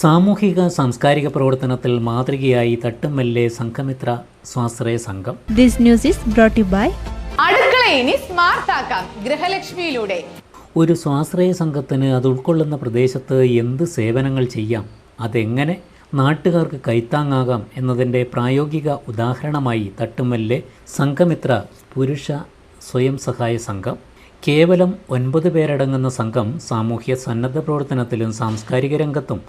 സാമൂഹിക സാംസ്കാരിക പ്രവർത്തനത്തിൽ മാതൃകയായി തട്ടുമല്ലെ സംഘമിത്ര സ്വാശ്രയ സംഘം. This news is brought to you by അടുക്കള ഇനി സ്മാർട്ട് ആക്കാം ഗൃഹലക്ഷ്മിയിലൂടെ. ഒരു സ്വാശ്രയ സംഘത്തിന് അത് ഉൾക്കൊള്ളുന്ന പ്രദേശത്ത് എന്ത് സേവനങ്ങൾ ചെയ്യാം, അതെങ്ങനെ നാട്ടുകാർക്ക് കൈത്താങ്ങാകാം എന്നതിൻ്റെ പ്രായോഗിക ഉദാഹരണമായി തട്ടുമല്ലെ സംഘമിത്ര പുരുഷ സ്വയം സഹായ സംഘം. കേവലം 9 പേരടങ്ങുന്ന സംഘം സാമൂഹ്യ സന്നദ്ധ പ്രവർത്തനത്തിലും സാംസ്കാരിക രംഗത്തും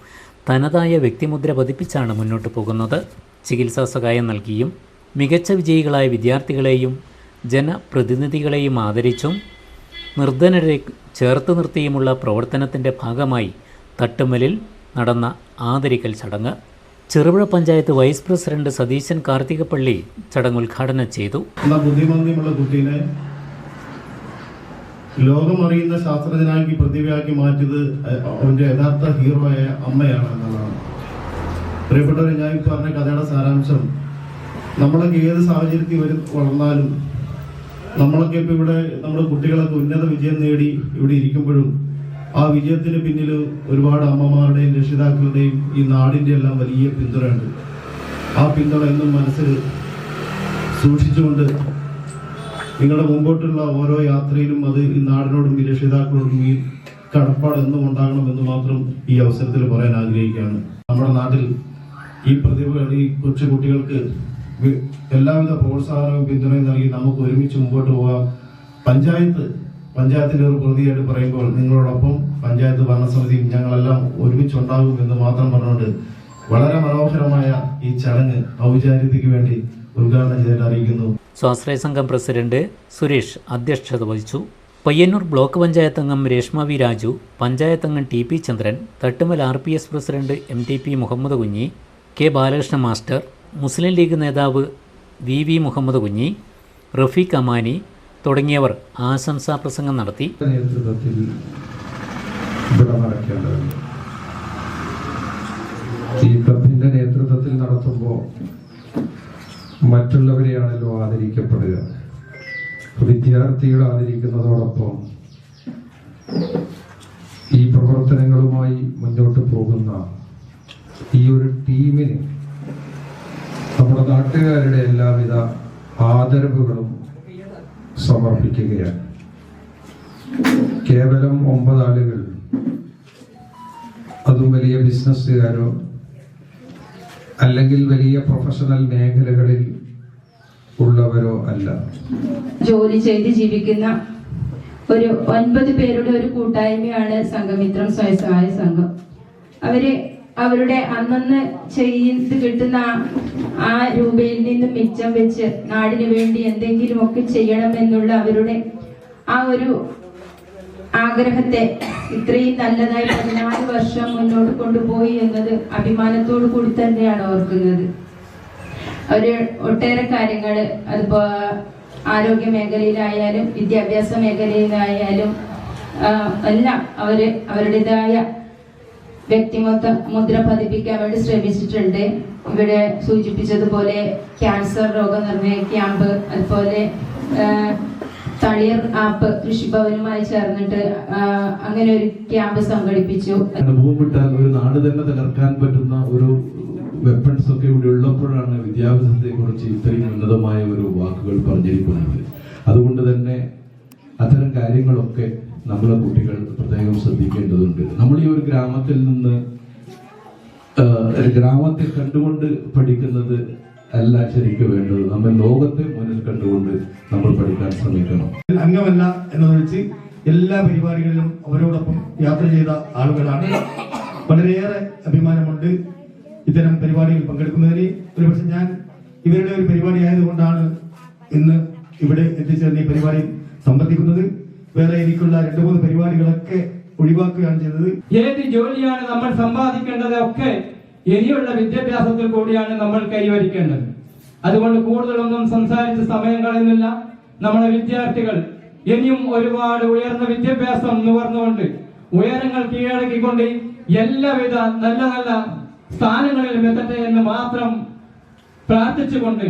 തനതായ വ്യക്തിമുദ്ര പതിപ്പിച്ചാണ് മുന്നോട്ട് പോകുന്നത്. ചികിത്സാ സഹായം നൽകിയും മികച്ച വിജയികളായ വിദ്യാർത്ഥികളെയും ജനപ്രതിനിധികളെയും ആദരിച്ചും നിർധനരെ ചേർത്ത് നിർത്തിയുമുള്ള പ്രവർത്തനത്തിൻ്റെ ഭാഗമായി തട്ടുമലിൽ നടന്ന ആദരിക്കൽ ചടങ്ങ് ചെറുപുഴ പഞ്ചായത്ത് വൈസ് പ്രസിഡന്റ് സതീശൻ കാർത്തികപ്പള്ളി ചടങ്ങ് ഉദ്ഘാടനം ചെയ്തു. ബുദ്ധിമാന്ദ്യമുള്ള കുട്ടീനെ ലോകമറിയുന്ന ശാസ്ത്രജ്ഞനാക്കി പ്രതിഭയാക്കി മാറ്റിയത് അവന്റെ യഥാർത്ഥ ഹീറോയായ അമ്മയാണ് എന്നുള്ളതാണ്. പ്രിയപ്പെട്ടവരെ, ഞാൻ പറഞ്ഞ കഥയുടെ സാരാംശം, നമ്മളൊക്കെ ഏത് സാഹചര്യത്തിൽ വളർന്നാലും നമ്മളൊക്കെ ഇപ്പം ഇവിടെ നമ്മുടെ കുട്ടികളൊക്കെ ഉന്നത വിജയം നേടി ഇവിടെ ഇരിക്കുമ്പോഴും ആ വിജയത്തിന് പിന്നിൽ ഒരുപാട് അമ്മമാരുടെയും രക്ഷിതാക്കളുടെയും ഈ നാടിൻ്റെ എല്ലാം വലിയ പിന്തുണയുണ്ട്. ആ പിന്തുണ എന്നും മനസ്സിൽ സൂക്ഷിച്ചുകൊണ്ട് നിങ്ങളുടെ മുമ്പോട്ടുള്ള ഓരോ യാത്രയിലും അത് ഈ നാടിനോടും ഈ രക്ഷിതാക്കളോടും ഈ കടപ്പാട് എന്നും ഉണ്ടാകണമെന്ന് മാത്രം ഈ അവസരത്തിൽ പറയാൻ ആഗ്രഹിക്കുകയാണ്. നമ്മുടെ നാട്ടിൽ ഈ പ്രതിഭകൾ, ഈ കൊച്ചു കുട്ടികൾക്ക് എല്ലാവിധ പ്രോത്സാഹനവും പിന്തുണയും നൽകി നമുക്ക് ഒരുമിച്ച് മുമ്പോട്ട് പോകാം. പഞ്ചായത്തിന്റെ ഒരു പ്രതിയായിട്ട് പറയുമ്പോൾ നിങ്ങളോടൊപ്പം പഞ്ചായത്ത് ഭരണസമിതിയും ഞങ്ങളെല്ലാം ഒരുമിച്ചുണ്ടാകും എന്ന് മാത്രം പറഞ്ഞുകൊണ്ട് വളരെ മനോഹരമായ ഈ ചടങ്ങ് ഔപചാരികതയ്ക്ക് വേണ്ടി ഉദ്ഘാടനം ചെയ്തിട്ട് അറിയിക്കുന്നു. സ്വാശ്രയ സംഘം പ്രസിഡന്റ് സുരേഷ് അധ്യക്ഷത വഹിച്ചു. പയ്യന്നൂർ ബ്ലോക്ക് പഞ്ചായത്ത് അംഗം രേഷ്മ വി രാജു, പഞ്ചായത്ത് അംഗം ടി പി ചന്ദ്രൻ, തട്ടുമൽ RPS president MTP Muhammad Kunhi, K Balakrishna master, മുസ്ലിം ലീഗ് നേതാവ് VV മുഹമ്മദ് കുഞ്ഞി, റഫീഖ് അമാനി തുടങ്ങിയവർ ആശംസാ പ്രസംഗം നടത്തി. ഈ ക്ലബിന്റെ നേതൃത്വത്തിൽ നടത്തുമ്പോൾ മറ്റുള്ളവരെയാണല്ലോ ആദരിക്കപ്പെടുക. വിദ്യാർത്ഥികളെ ആദരിക്കുന്നതോടൊപ്പം ഈ പ്രവർത്തനങ്ങളുമായി മുന്നോട്ട് പോകുന്ന ഈ ഒരു ടീമിന് നമ്മുടെ നാട്ടുകാരുടെ എല്ലാവിധ ആദരവുകളും സമർപ്പിക്കുകയാണ്. കേവലം 9 ആളുകൾ, അതും വലിയ ബിസിനസ്സുകാരോ അല്ലെങ്കിൽ വലിയ പ്രൊഫഷണൽ മേഖലകളിൽ ഉള്ളവരോ അല്ല. ജോലി ചെയ്ത് ജീവിക്കുന്ന ഒരു 9 പേരുടെ ഒരു കൂട്ടായ്മയാണ് സംഘമിത്രം സ്വയം സഹായ സംഘം. അവരുടെ അന്നന്ന് ചെയ്ത് കിട്ടുന്ന ആ രൂപയിൽ നിന്നും മിച്ചം വെച്ച് നാടിന് വേണ്ടി എന്തെങ്കിലുമൊക്കെ ചെയ്യണമെന്നുള്ള അവരുടെ ആ ഒരു ആഗ്രഹത്തെ ഇത്രയും നല്ലതായി 14 വർഷം മുന്നോട്ട് കൊണ്ടുപോയി എന്നത് അഭിമാനത്തോടു കൂടി തന്നെയാണ് ഓർക്കുന്നത്. അവര് ഒട്ടേറെ കാര്യങ്ങള്, അതിപ്പോ ആരോഗ്യ മേഖലയിലായാലും വിദ്യാഭ്യാസ മേഖലയിലായാലും എല്ലാം അവരുടേതായ വ്യക്തിമുദ്ര പതിപ്പിക്കാൻ വേണ്ടി ശ്രമിച്ചിട്ടുണ്ട്. ഇവിടെ സൂചിപ്പിച്ചതുപോലെ ക്യാൻസർ രോഗനിർണയ ക്യാമ്പ്, അതുപോലെ തളിയർ ആപ്പ് കൃഷിഭവനുമായി ചേർന്നിട്ട് അങ്ങനെ ഒരു ക്യാമ്പ് സംഘടിപ്പിച്ചു. ഭൂമിട്ടാൽ ഒരു നാട് തന്നെ തകർക്കാൻ പറ്റുന്ന ഒരു വെപ്പൺസ് ഒക്കെ ഇവിടെ ഉള്ളപ്പോഴാണ് വിദ്യാഭ്യാസത്തെ കുറിച്ച് ഇത്രയും ഉന്നതമായ ഒരു വാക്കുകൾ പറഞ്ഞിരിക്കുന്നത്. അതുകൊണ്ട് തന്നെ അത്തരം കാര്യങ്ങളൊക്കെ നമ്മളെ കുട്ടികൾ പ്രത്യേകം ശ്രദ്ധിക്കേണ്ടതുണ്ട്. നമ്മൾ ഈ ഒരു ഗ്രാമത്തിൽ നിന്ന് ഗ്രാമത്തെ കണ്ടുകൊണ്ട് പഠിക്കുന്നത് അല്ല ശരിക്കും വേണ്ടത്. നമ്മൾ ലോകത്തെ മുന്നിൽ കണ്ടുകൊണ്ട് നമ്മൾ പഠിക്കാൻ ശ്രമിക്കണം. അംഗമല്ല എന്നതൊഴിച്ച് എല്ലാ പരിപാടികളിലും അവരോടൊപ്പം യാത്ര ചെയ്ത ആളുകളാണ്. വളരെയേറെ അഭിമാനമുണ്ട് ഇത്തരം പരിപാടിയിൽ പങ്കെടുക്കുന്നതിന്. ഒരുപക്ഷെ ഞാൻ ഇവരുടെ ഒരു പരിപാടി ആയതുകൊണ്ടാണ് ഇന്ന് ഇവിടെ എത്തിച്ചേർന്ന് ഈ പരിപാടി സംബന്ധിക്കുന്നത്. വേറെ എനിക്കുള്ള 2-3 പരിപാടികളൊക്കെ ഒഴിവാക്കുകയാണ് ചെയ്തത്. ഏത് ജോലിയാണ് നമ്മൾ സമ്പാദിക്കേണ്ടത് ഒക്കെ ഇനിയുള്ള വിദ്യാഭ്യാസത്തിൽ കൂടിയാണ് നമ്മൾ കൈവരിക്കേണ്ടത്. അതുകൊണ്ട് കൂടുതലൊന്നും സംസാരിച്ച് സമയം കളയുന്നില്ല. നമ്മുടെ വിദ്യാർത്ഥികൾ ഇനിയും ഒരുപാട് ഉയർന്ന വിദ്യാഭ്യാസം നുകർന്നുകൊണ്ട് ഉയരങ്ങൾ കീഴടക്കിക്കൊണ്ട് എല്ലാവിധ നല്ല നല്ല സ്ഥാനങ്ങളിലും എത്തട്ടെ എന്ന് മാത്രം പ്രാർത്ഥിച്ചുകൊണ്ട്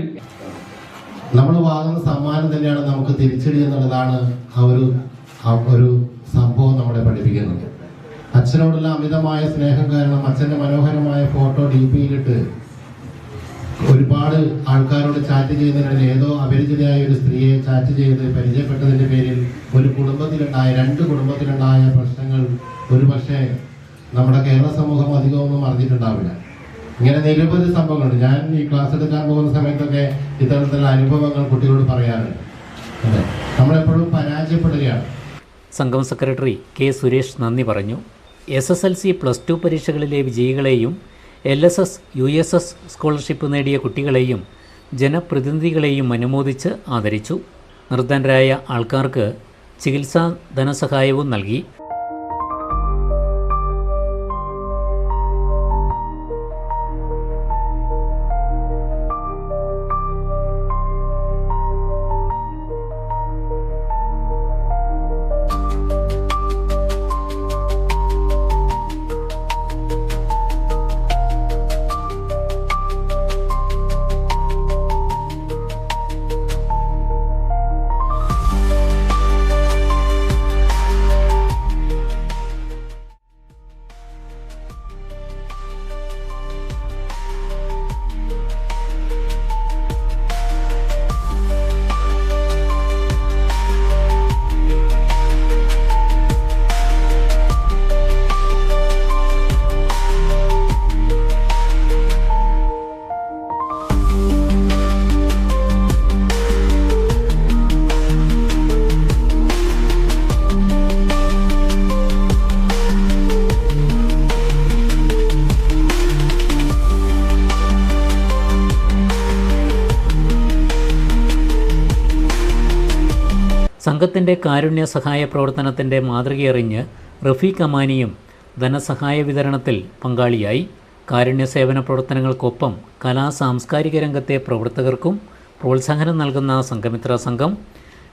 നമ്മൾ വാങ്ങുന്ന സമ്മാനം തന്നെയാണ് നമുക്ക് തിരിച്ചടി എന്നുള്ളതാണ് ആ ഒരു സംഭവം നമ്മളെ പഠിപ്പിക്കുന്നത്. അച്ഛനോടുള്ള അമിതമായ സ്നേഹം കാരണം അച്ഛൻ്റെ മനോഹരമായ ഫോട്ടോ DP-യിലിട്ട് ഒരുപാട് ആൾക്കാരോട് ചാറ്റ് ചെയ്യുന്നതിനിടയിൽ ഏതോ അപരിചിതയായ ഒരു സ്ത്രീയെ ചാറ്റ് ചെയ്ത് പരിചയപ്പെട്ടതിൻ്റെ പേരിൽ രണ്ട് കുടുംബത്തിലുണ്ടായ പ്രശ്നങ്ങൾ ഒരുപക്ഷെ നമ്മുടെ കേരള സമൂഹം അധികമൊന്നും അറിഞ്ഞിട്ടുണ്ടാവില്ല. ഇങ്ങനെ നിരവധി സംഭവങ്ങളുണ്ട്. ഞാൻ ഈ ക്ലാസ് എടുക്കാൻ പോകുന്ന സമയത്തൊക്കെ ഇത്തരത്തിലുള്ള അനുഭവങ്ങൾ കുട്ടികളോട് പറയാറുണ്ട്. നമ്മളെപ്പോഴും പരാജയപ്പെടുകയാണ്. സംഘം സെക്രട്ടറി K. സുരേഷ് നന്ദി പറഞ്ഞു. SSLC +2 പരീക്ഷകളിലെ വിജയികളെയും LSS USS സ്കോളർഷിപ്പ് നേടിയ കുട്ടികളെയും ജനപ്രതിനിധികളെയും അനുമോദിച്ച് ആദരിച്ചു. നിർധനരായ ആൾക്കാർക്ക് ചികിത്സാ ധനസഹായവും നൽകി. സംഘത്തിൻ്റെ കാരുണ്യ സഹായ പ്രവർത്തനത്തിൻ്റെ മാതൃകയറിഞ്ഞ് റഫീഖ് അമാനിയും ധനസഹായ വിതരണത്തിൽ പങ്കാളിയായി. കാരുണ്യ സേവന പ്രവർത്തനങ്ങൾക്കൊപ്പം കലാ-സാംസ്കാരിക രംഗത്തെ പ്രവർത്തകർക്കും പ്രോത്സാഹനം നൽകുന്ന സംഘമിത്ര സംഘം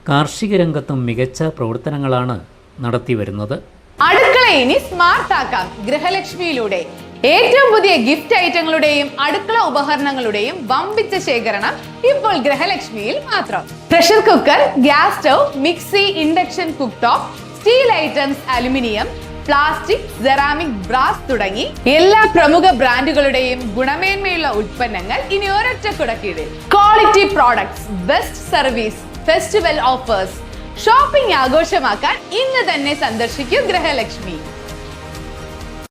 കാർഷിക രംഗത്തും മികച്ച പ്രവർത്തനങ്ങളാണ് നടത്തിവരുന്നത്. അടുക്കള ഇനി സ്മാർട്ട് ആക്കാം ഗൃഹലക്ഷ്മിയിലൂടെ. ഏറ്റവും പുതിയ ഗിഫ്റ്റ് ഐറ്റങ്ങളുടെയും അടുക്കള ഉപകരണങ്ങളുടെയും വമ്പിച്ച ശേഖരണം ഇപ്പോൾ ഗൃഹലക്ഷ്മിയിൽ മാത്രം. Pressure cooker, gas stove, mixie, induction cook top, steel items, aluminium, plastic, ceramic, brass തുടങ്ങി എല്ലാ പ്രമുഖ ബ്രാൻഡുകളുടെയും ഗുണമേന്മയുള്ള ഉൽപ്പന്നങ്ങൾ ഇനി ഒരൊറ്റ കുടക്കീഴിൽ. Quality products, best service, festival offers. Shopping ആഘോഷമാക്കാൻ ഇന്ന് തന്നെ സന്ദർശിക്കൂ ഗൃഹലക്ഷ്മി.